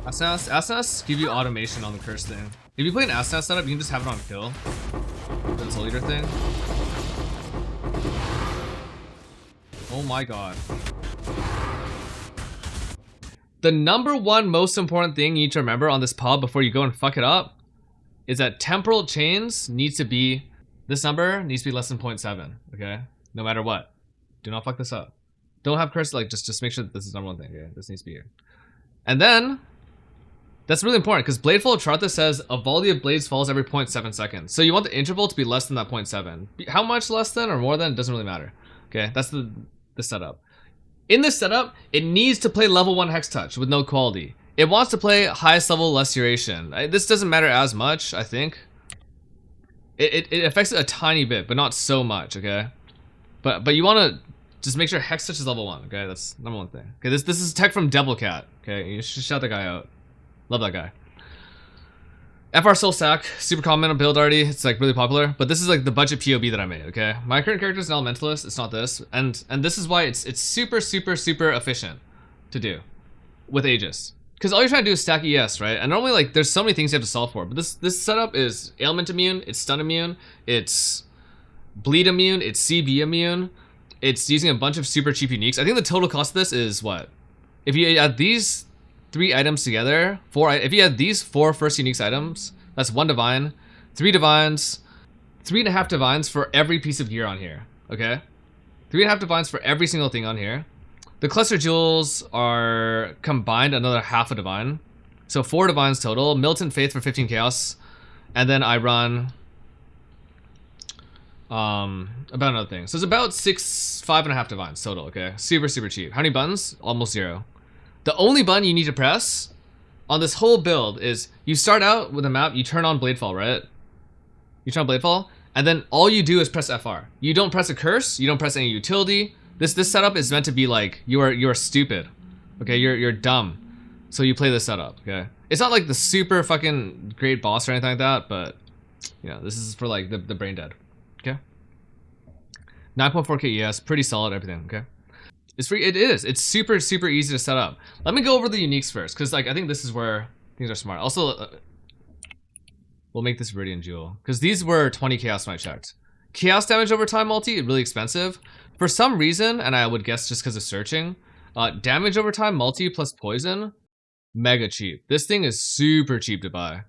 Asnas give you automation on the curse thing. If you play an Asnas setup, you can just have it on kill. The soul eater thing. Oh my god. The #1 most important thing you need to remember on this pub before you go and fuck it up is that temporal chains needs to be, this number needs to be less than 0.7, okay? No matter what. Do not fuck this up. Don't have curse, like, just make sure that this is #1 thing, okay? This needs to be here. And then, that's really important, because Bladefall of Chartha says a volley of blades falls every 0.7 seconds. So you want the interval to be less than that 0.7. How much less than or more than, it doesn't really matter. Okay, that's the setup. In this setup, it needs to play level 1 Hex Touch with no quality. It wants to play highest level, less duration. This doesn't matter as much, I think. It affects it a tiny bit, but not so much, okay? But you want to just make sure Hex Touch is level 1, okay? That's #1 thing. Okay, this is tech from Devil Cat, okay? You should shout that guy out. Love that guy. FR Soul Sack, super common build already. It's like really popular, but this is like the budget PoB that I made, okay? My current character is an Elementalist, it's not this. And this is why it's super efficient to do with Aegis. Because all you're trying to do is stack ES, right? And normally like there's so many things you have to solve for, but this setup is ailment immune, it's stun immune, it's bleed immune, it's CB immune, it's using a bunch of super cheap uniques. I think the total cost of this is what? If you add these 3 items together, if you add these 4 first uniques items, that's 1 divine, 3 divines, 3.5 divines for every piece of gear on here, okay? 3.5 divines for every single thing on here. The cluster jewels are combined another half a divine, so 4 divines total. Militant Faith for 15 chaos, and then I run about another thing. So it's about 5.5 divines total, okay? Super cheap. How many buttons? Almost 0. The only button you need to press on this whole build is you start out with a map, you turn on Bladefall, right? You turn on Bladefall, and then all you do is press FR. You don't press a curse, you don't press any utility. This setup is meant to be like, you are stupid. Okay, you're dumb. So you play this setup, okay? It's not like the super fucking great boss or anything like that, but you know, this is for like the brain dead. Okay? 9.4k ES, pretty solid, everything, okay? It's free. It is. It's super easy to set up. Let me go over the uniques first, because like I think this is where things are smart. Also, we'll make this Viridian Jewel, because these were 20 chaos when I checked. Chaos damage over time multi, really expensive. For some reason, and I would guess just because of searching, damage over time multi plus poison, mega cheap. This thing is super cheap to buy.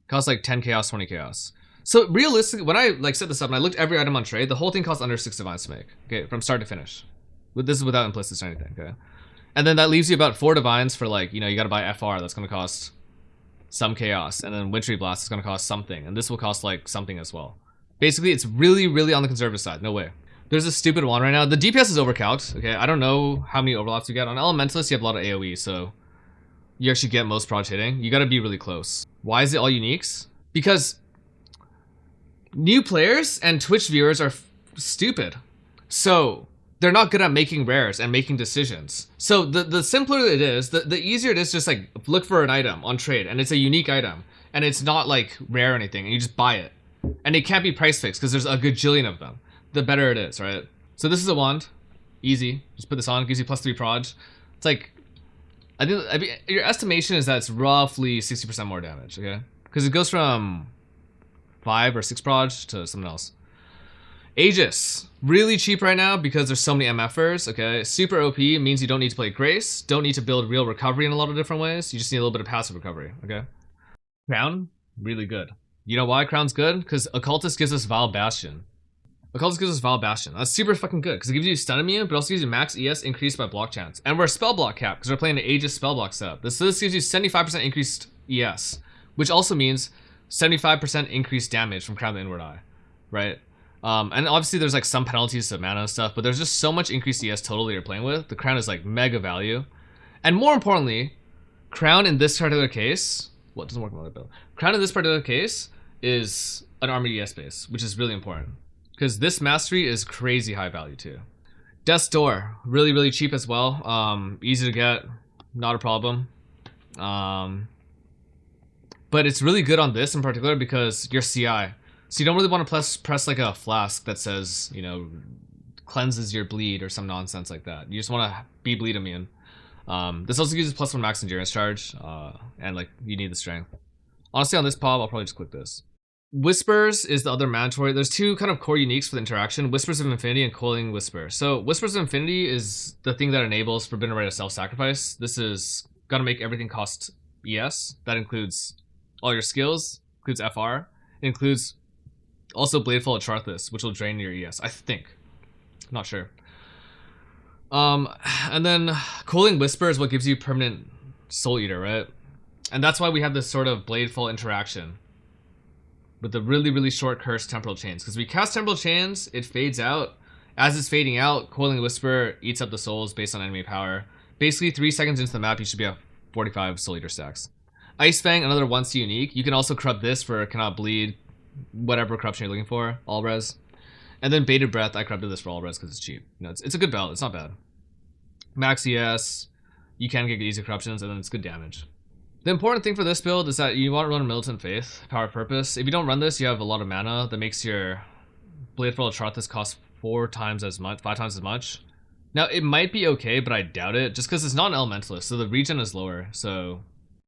Costs like 10 chaos, 20 chaos. So realistically, when I like set this up and I looked every item on trade, the whole thing costs under 6 divines to make. Okay, from start to finish. This is without implicits or anything, okay? And then that leaves you about 4 divines for like, you know, you gotta buy FR, that's gonna cost some chaos. And then Wintry Blast is gonna cost something. And this will cost like something as well. Basically, it's really on the conservative side, no way. There's a stupid one right now. The DPS is overcalced, okay? I don't know how many overlaps you get. On Elementalist, you have a lot of AoE, so you actually get most proj hitting. You gotta be really close. Why is it all uniques? Because new players and Twitch viewers are stupid. So they're not good at making rares and making decisions. So the simpler it is, the easier it is just like look for an item on trade and it's a unique item and it's not like rare or anything and you just buy it. And it can't be price fixed because there's a gajillion of them. The better it is, right? So this is a wand, easy. Just put this on, gives you +3 proj. It's like, I mean, your estimation is that it's roughly 60% more damage, okay? Because it goes from 5 or 6 proj to something else. Aegis, really cheap right now because there's so many MFers, okay? Super OP means you don't need to play Grace, don't need to build real recovery in a lot of different ways. You just need a little bit of passive recovery, okay? Crown, really good. You know why Crown's good? Because Occultist gives us Vile Bastion. Occultist gives us Vile Bastion. That's super fucking good because it gives you stun immune, but also gives you max ES increased by block chance. And we're spell block cap because we're playing an Aegis spell block setup. This gives you 75% increased ES, which also means 75% increased damage from Crown of the Inward Eye, right? And obviously there's like some penalties to mana and stuff, but there's just so much increased ES total that you're playing with. The Crown is like mega value. And more importantly, Crown in this particular case, well, it doesn't work in other build. Crown in this particular case is an armored ES base, which is really important. Because this mastery is crazy high value too. Death's Door, really cheap as well. Easy to get, not a problem. But it's really good on this in particular because you're CI. So you don't really want to press like a flask that says, you know, cleanses your bleed or some nonsense like that. You just want to be bleed immune. This also uses +1 max endurance charge, and like you need the strength. Honestly, on this PoB, I'll probably just click this. Whispers is the other mandatory. There's two kind of core uniques for the interaction: Whispers of Infinity and Coiling Whisper. So Whispers of Infinity is the thing that enables Forbidden Rite of self-sacrifice. This is gonna make everything cost ES. That includes all your skills, includes FR, it includes also Bladefall of Charthus, which will drain your ES, I think. Not sure. And then Coiling Whisper is what gives you permanent Soul Eater, right? And that's why we have this sort of Bladefall interaction with the really, really short cursed Temporal Chains. Because we cast Temporal Chains, it fades out. As it's fading out, Coiling Whisper eats up the souls based on enemy power. Basically, 3 seconds into the map, you should be at 45 Soul Eater stacks. Ice Fang, another 1C unique. You can also corrupt this for Cannot Bleed, whatever corruption you're looking for, all res. And then Bated Breath, I corrupted this for all res because it's cheap. You know, it's a good belt, it's not bad. Max ES, you can get easy corruptions, and then it's good damage. The important thing for this build is that you want to run Militant Faith, Power of Purpose. If you don't run this, you have a lot of mana that makes your Bladefall of Charthus cost 5 times as much. Now, it might be okay, but I doubt it, just because it's not an Elementalist, so the regen is lower. So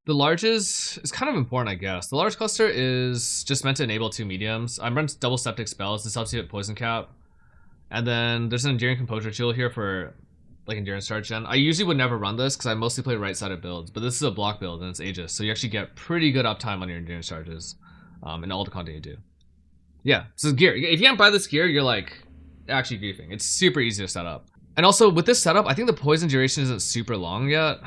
the larges is kind of important, I guess. The large cluster is just meant to enable 2 mediums. I'm running double septic spells. This helps you hit poison cap. And then there's an Enduring Composure tool here for like endurance charge gen. I usually would never run this because I mostly play right-sided builds, but this is a block build and it's Aegis, so you actually get pretty good uptime on your endurance charges in all the content you do. Yeah, so gear. If you can't buy this gear, you're like actually griefing. It's super easy to set up. And also with this setup, I think the poison duration isn't super long yet.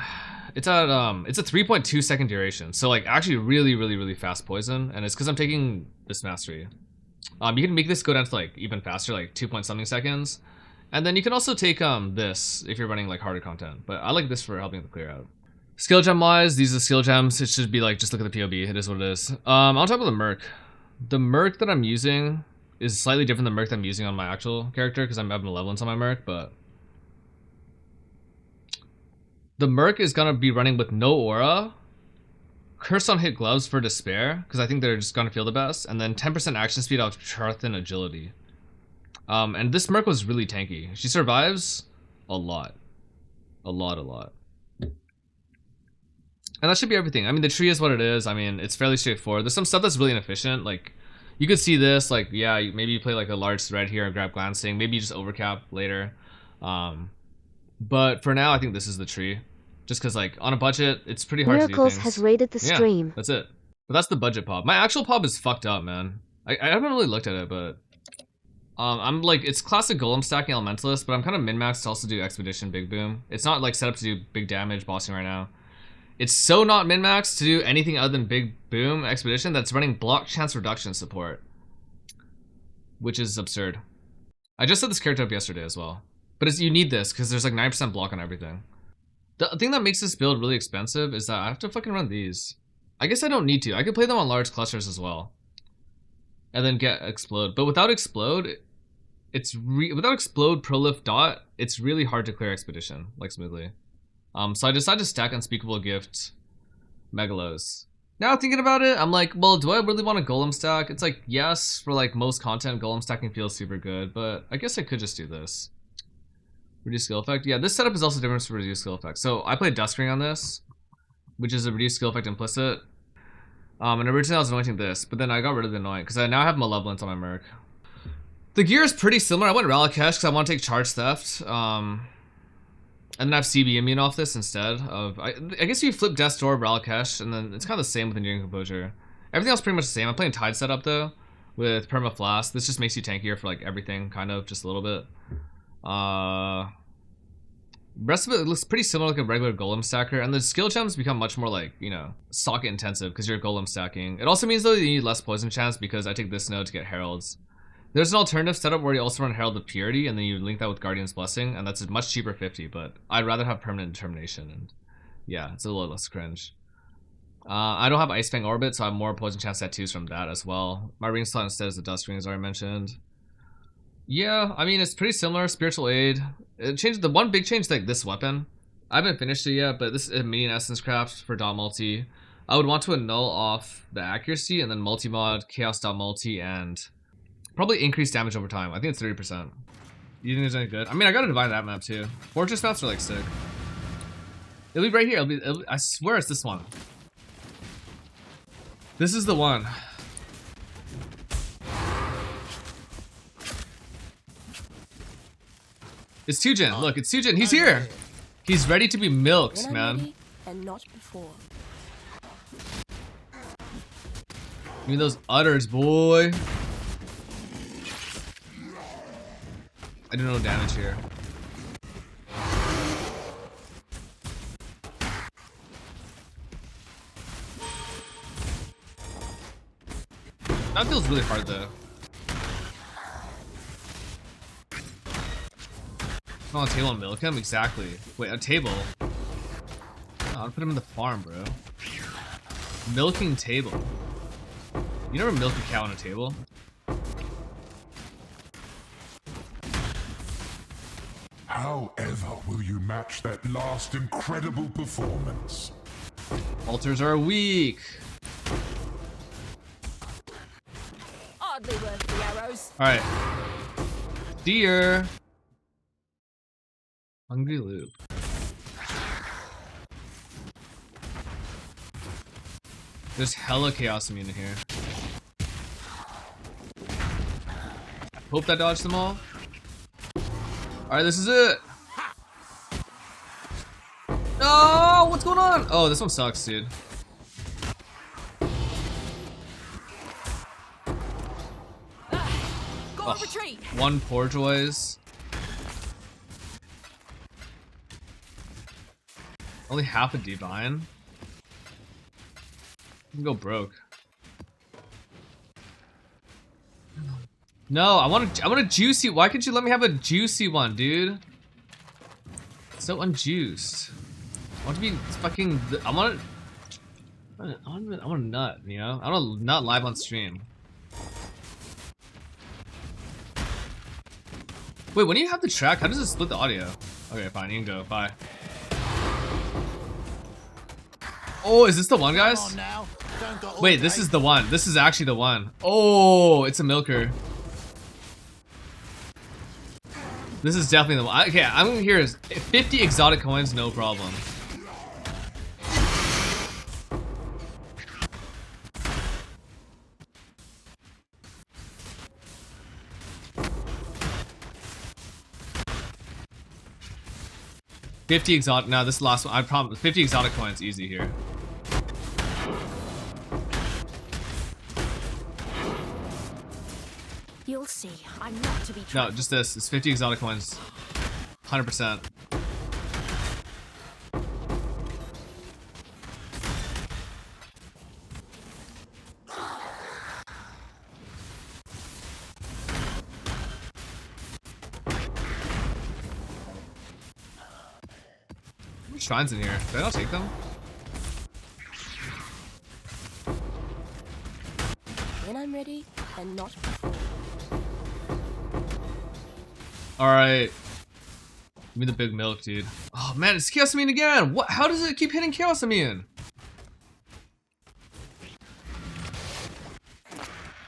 It's at it's a 3.2 second duration, so like actually really, really, really fast poison, and it's because I'm taking this mastery. You can make this go down to like even faster, like 2 point something seconds. And then you can also take this if you're running like harder content, but I like this for helping the clear out. Skill gem wise, these are the skill gems. It should be like, just look at the PoB, it is what it is. I'll talk about the Merc. The Merc that I'm using is slightly different than the Merc that I'm using on my actual character because I'm up in level on my Merc, but the Merc is gonna be running with no aura, Curse on hit gloves for despair, because I think they're just gonna feel the best, and then 10% action speed off Charth and agility. And this Merc was really tanky. She survives a lot. A lot. And that should be everything. I mean, the tree is what it is. I mean, it's fairly straightforward. There's some stuff that's really inefficient. Like, you could see this, like, yeah, maybe you play like a large thread here and grab glancing. Maybe you just overcap later. But for now, I think this is the tree. Just because, like, on a budget, it's pretty hard Miracles to do things. has rated the stream. Yeah, that's it. But that's the budget PoB. My actual PoB is fucked up, man. I haven't really looked at it, but I'm like, it's classic golem stacking elementalist, but I'm kind of min-maxed to also do expedition big boom. It's not like set up to do big damage bossing right now. It's so not min-maxed to do anything other than big boom expedition that's running block chance reduction support, which is absurd. I just set this character up yesterday as well, but you need this because there's like 9% block on everything. The thing that makes this build really expensive is that I have to fucking run these. I guess I don't need to. I could play them on large clusters as well, and then get explode. But without explode, without explode prolift dot, it's really hard to clear expedition like smoothly. So I decided to stack Unspeakable Gift Megalos. Now thinking about it, I'm like, well, do I really want a golem stack? It's like, yes, for like most content, golem stacking feels super good, but I guess I could just do this. Reduce skill effect. Yeah, this setup is also different for reduced skill effect. So I played Duskring on this, which is a reduced skill effect implicit. And originally I was anointing this, but then I got rid of the anoint because I now have Malevolence on my Merc. The gear is pretty similar. I went Ralakesh because I want to take Charge Theft. And then I have CB Immune off this instead of... I guess you flip Death's Door, Ralakesh, and then it's kind of the same with Enduring Composure. Everything else pretty much the same. I'm playing Tide setup though, with Perma Flask. This just makes you tankier for like everything, kind of, just a little bit. Rest of it looks pretty similar like a regular golem stacker, and the skill gems become much more like, you know, socket intensive because you're golem stacking. It also means though you need less poison chance because I take this node to get heralds. There's an alternative setup where you also run Herald of Purity and then you link that with Guardian's Blessing, and that's a much cheaper 50, but I'd rather have Permanent Determination, and yeah, it's a little less cringe. I don't have Ice Fang Orbit, so I have more poison chance tattoos from that as well. My ring slot instead is the Dust Ring, as I already mentioned. Yeah, I mean, it's pretty similar. Spiritual Aid. It changed, the one big change, like this weapon. I haven't finished it yet, but this is a Minion Essence Craft for dot multi. I would want to annul off the accuracy and then multi-mod, chaos dot multi, and probably increase damage over time. I think it's 30%. You think it's any good? I mean, I gotta divide that map too. Fortress maps are like sick. It'll be right here. I swear it's this one. This is the one. It's Tujin. Look, it's Tujin. He's here. He's ready to be milked, man. And not before. Give me those udders, boy. I do no damage here. That feels really hard though. On a table and milk him? Exactly. Wait, a table? Oh, I'll put him in the farm, bro. Milking table. You never milk a cow on a table? However will you match that last incredible performance? Altars are weak. Hardly worth the arrows. Alright. Deer. Hungry loop. There's hella chaos immune in here. I hope that dodged them all. Alright, this is it. No, what's going on? Oh, this one sucks, dude. Go on retreat. One poor joys. Only half a divine. You can go broke. No, I want a juicy. Why can't you let me have a juicy one, dude? So unjuiced. I want to be fucking. I want a nut, you know? I want a nut live on stream. Wait, when you have the track, how does it split the audio? Okay, fine, you can go. Bye. Oh, is this the one, guys? Wait, this is the one. This is actually the one. Oh, it's a milker. This is definitely the one. Okay, I'm gonna hear 50 exotic coins, no problem. $50 exotic. No, this last one. I promise. 50 exotic coins, easy here. You'll see. I'm not to be trusted. No, just this. It's 50 exotic coins. 100%. Shrines in here. Did I not take them? When I'm ready, and not before. Alright. Give me the big milk, dude. Oh man, it's Chaos Immune again! What? How does it keep hitting Chaos Immune?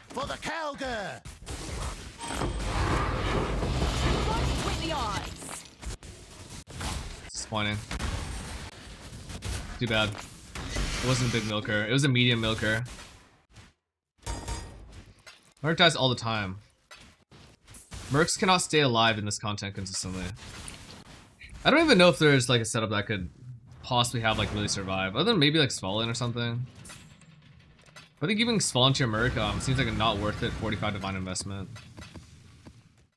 For the cowgirl! Right with the eyes. Disappointing. Too bad. It wasn't a big milker. It was a medium milker. Merc dies all the time. Mercs cannot stay alive in this content consistently. I don't even know if there's like a setup that could possibly have like really survive. Other than maybe like Svalin or something. But I think giving Svalin to your Merc seems like a not worth it 45 divine investment.